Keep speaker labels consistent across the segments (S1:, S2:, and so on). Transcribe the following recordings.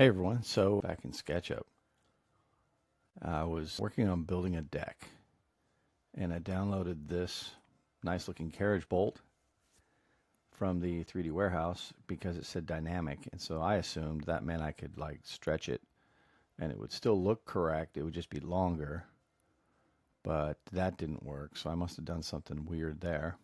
S1: Hey everyone, so back in SketchUp, I was working on building a deck and I downloaded this nice looking carriage bolt from the 3D warehouse because it said dynamic, and so I assumed that meant I could like stretch it and it would still look correct, it would just be longer, but that didn't work, so I must have done something weird there.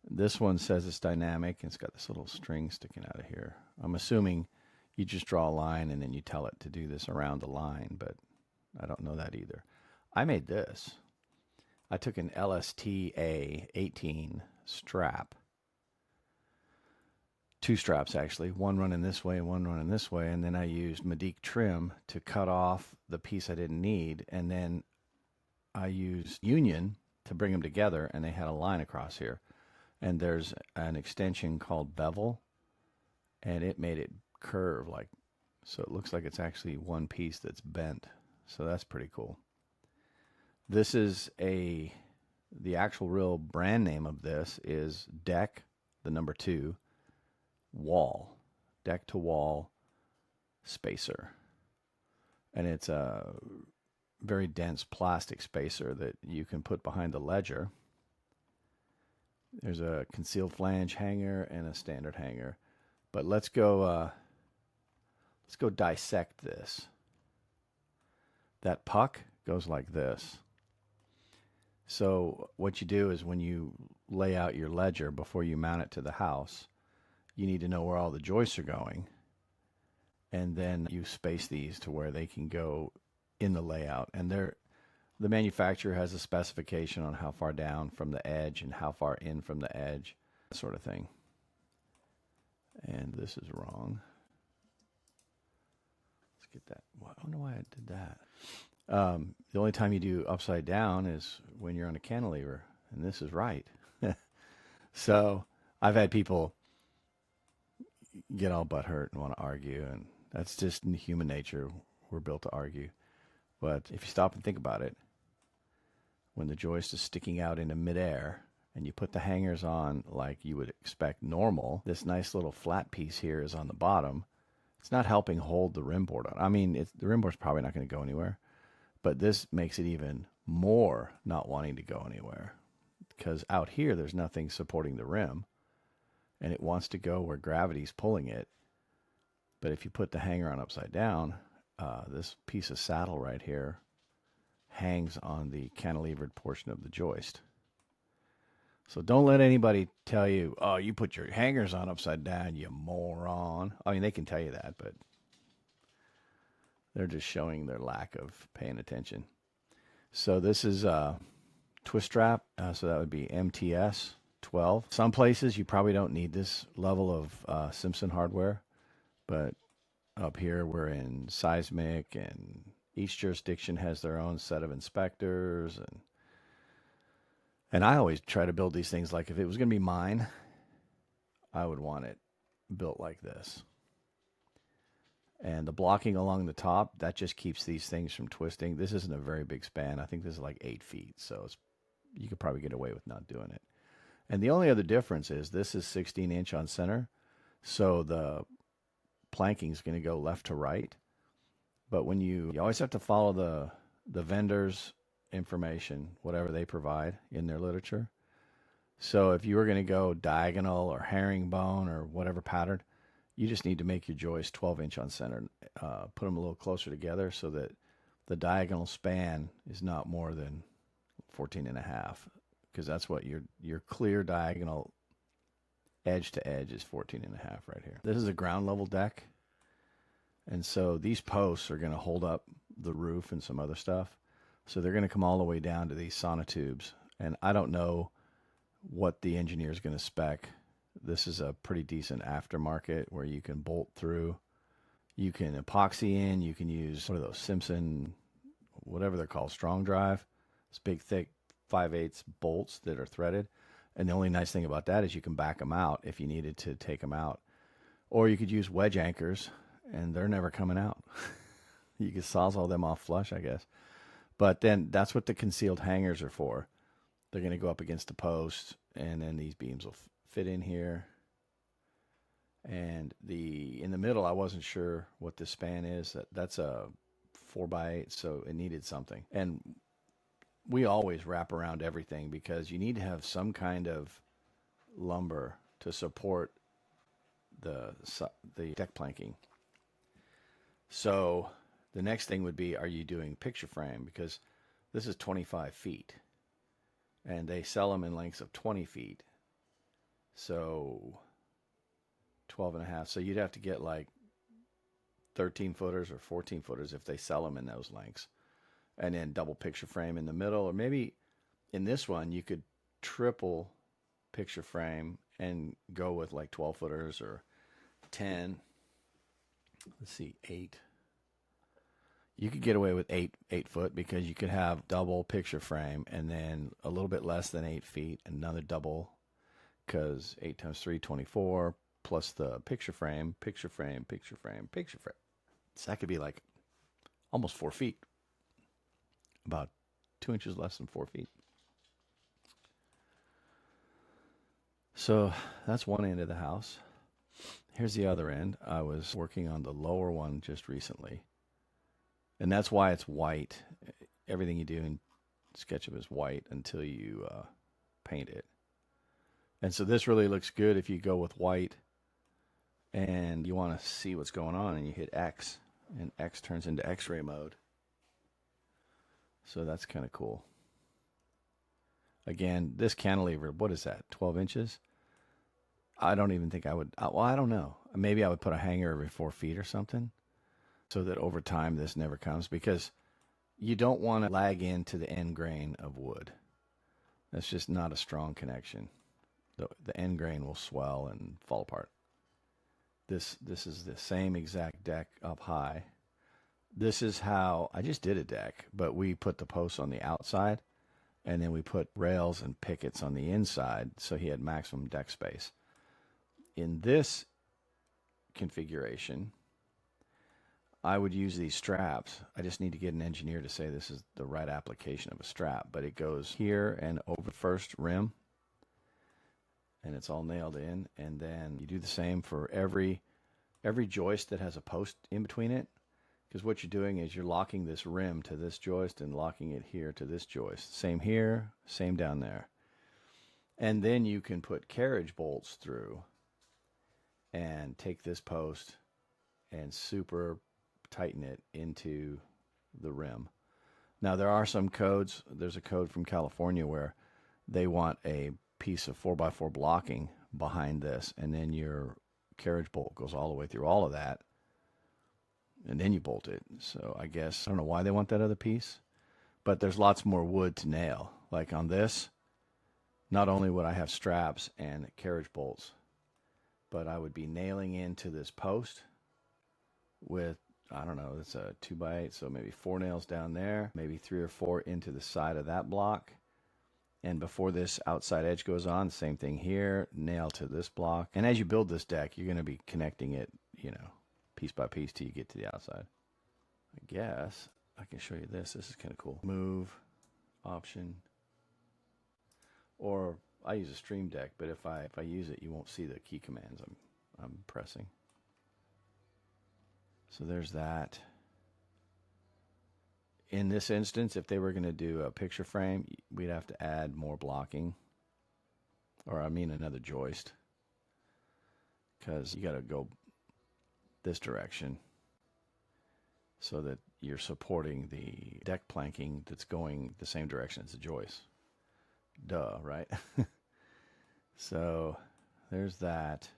S1: This one says it's dynamic and it's got this little string sticking out of here. I'm assuming you just draw a line and then you tell it to do this around the line, but I don't know that either. I made this. I took an LSTA 18 strap, two straps actually, one running this way and one running this way, and then I used Medique trim to cut off the piece I didn't need, and then I used Union to bring them together, and they had a line across here. And there's an extension called bevel, and it made it curve like so. It looks like it's actually one piece that's bent, so that's pretty cool. This is the actual real brand name of this is deck, the number 2, wall, deck to wall spacer, and it's a very dense plastic spacer that you can put behind the ledger. There's a concealed flange hanger and a standard hanger. But let's go dissect this. That puck goes like this. So what you do is when you lay out your ledger before you mount it to the house, you need to know where all the joists are going. And then you space these to where they can go in the layout. And the manufacturer has a specification on how far down from the edge and how far in from the edge, that sort of thing. And this is wrong. Let's get that. I don't know why I did that. The only time you do upside down is when you're on a cantilever, and this is right. So I've had people get all butthurt and want to argue, and that's just in human nature. We're built to argue. But if you stop and think about it, when the joist is sticking out into midair and you put the hangers on like you would expect normal, this nice little flat piece here is on the bottom. It's not helping hold the rim board on. I mean, the rim board's probably not going to go anywhere, but this makes it even more not wanting to go anywhere because out here there's nothing supporting the rim and it wants to go where gravity's pulling it. But if you put the hanger on upside down, this piece of saddle right here hangs on the cantilevered portion of the joist. So don't let anybody tell you, oh, you put your hangers on upside down, you moron. I mean, they can tell you that, but they're just showing their lack of paying attention. So this is a twist strap, so that would be MTS 12. Some places you probably don't need this level of Simpson hardware, but up here we're in seismic, and each jurisdiction has their own set of inspectors, and I always try to build these things like if it was going to be mine, I would want it built like this. And the blocking along the top, that just keeps these things from twisting. This isn't a very big span. I think this is like 8 feet, so you could probably get away with not doing it. And the only other difference is this is 16-inch on center, so the planking is going to go left to right. But when you always have to follow the vendor's information, whatever they provide in their literature. So if you were going to go diagonal or herringbone or whatever pattern, you just need to make your joist 12-inch on center. Put them a little closer together so that the diagonal span is not more than 14.5, because that's what your clear diagonal edge to edge is 14.5 right here. This is a ground level deck. And so these posts are going to hold up the roof and some other stuff. So they're going to come all the way down to these sonotubes. And I don't know what the engineer is going to spec. This is a pretty decent aftermarket where you can bolt through. You can epoxy in. You can use, what are those, Simpson, whatever they're called, strong drive. It's big, thick 5/8 bolts that are threaded. And the only nice thing about that is you can back them out if you needed to take them out. Or you could use wedge anchors, and they're never coming out. You could sawzall them off flush, I guess. But then that's what the concealed hangers are for. They're going to go up against the post, and then these beams will fit in here. And in the middle, I wasn't sure what the span is. That's a 4x8, so it needed something. And we always wrap around everything because you need to have some kind of lumber to support the deck planking. So the next thing would be, are you doing picture frame? Because this is 25 feet and they sell them in lengths of 20 feet. So 12 and a half. So you'd have to get like 13 footers or 14 footers if they sell them in those lengths. And then double picture frame in the middle. Or maybe in this one, you could triple picture frame and go with like 12 footers or 10. Let's see, 8. You could get away with 8 foot because you could have double picture frame and then a little bit less than 8 feet, another double, because 8 times 3, 24, plus the picture frame, picture frame, picture frame, picture frame. So that could be like almost 4 feet, about 2 inches less than 4 feet. So that's one end of the house. Here's the other end. I was working on the lower one just recently. And that's why it's white. Everything you do in SketchUp is white until you paint it. And so this really looks good if you go with white and you want to see what's going on and you hit X and X turns into X-ray mode. So that's kind of cool. Again, this cantilever, what is that, 12 inches? I don't even think I would, well, I don't know. Maybe I would put a hanger every 4 feet or something so that over time this never comes, because you don't want to lag into the end grain of wood. That's just not a strong connection. The end grain will swell and fall apart. This is the same exact deck up high. This is how, I just did a deck, but we put the posts on the outside and then we put rails and pickets on the inside so he had maximum deck space. In this configuration, I would use these straps. I just need to get an engineer to say this is the right application of a strap, but it goes here and over the first rim and it's all nailed in. And then you do the same for every joist that has a post in between it. Because what you're doing is you're locking this rim to this joist and locking it here to this joist. Same here, same down there. And then you can put carriage bolts through and take this post and super tighten it into the rim. Now there are some codes. There's a code from California where they want a piece of 4x4 blocking behind this, and then your carriage bolt goes all the way through all of that, and then you bolt it. So I guess, I don't know why they want that other piece, but there's lots more wood to nail. Like on this, not only would I have straps and carriage bolts, but I would be nailing into this post with, I don't know, it's a 2x8, so maybe 4 nails down there, maybe 3 or 4 into the side of that block. And before this outside edge goes on, same thing here, nail to this block. And as you build this deck, you're going to be connecting it, piece by piece till you get to the outside. I guess I can show you this. This is kind of cool. Move, option, or I use a stream deck, but if I use it, you won't see the key commands I'm pressing. So there's that. In this instance, if they were going to do a picture frame, we'd have to add more blocking, or another joist, because you got to go this direction so that you're supporting the deck planking that's going the same direction as the joist. Duh, right? So there's that.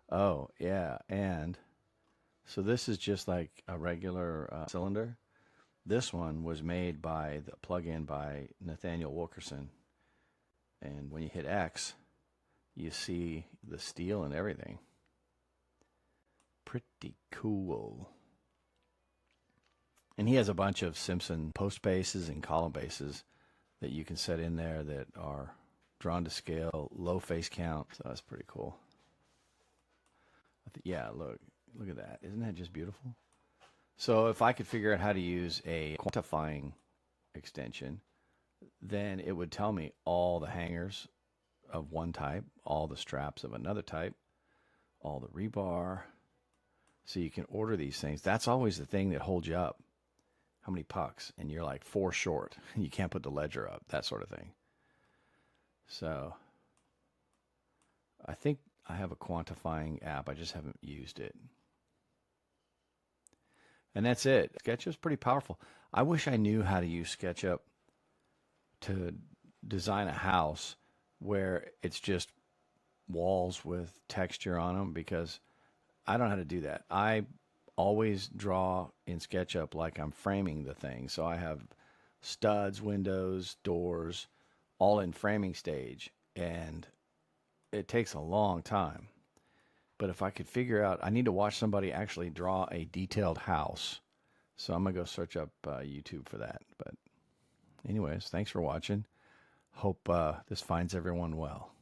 S1: Oh, yeah, and so this is just like a regular cylinder. This one was made by the plug-in by Nathaniel Wilkerson. And when you hit X, you see the steel and everything. Pretty cool. And he has a bunch of Simpson post bases and column bases that you can set in there that are drawn to scale, low face count. So that's pretty cool. Yeah, look at that. Isn't that just beautiful? So if I could figure out how to use a quantifying extension, then it would tell me all the hangers of one type, all the straps of another type, all the rebar. So you can order these things. That's always the thing that holds you up. How many pucks? And you're like 4 short. You can't put the ledger up, that sort of thing. So I think I have a quantifying app. I just haven't used it. And that's it. SketchUp's pretty powerful. I wish I knew how to use SketchUp to design a house where it's just walls with texture on them, because I don't know how to do that. I always draw in SketchUp like I'm framing the thing. So I have studs, windows, doors, all in framing stage. And it takes a long time. But if I could figure out, I need to watch somebody actually draw a detailed house. So I'm going to go search up YouTube for that. But anyways, thanks for watching. Hope this finds everyone well.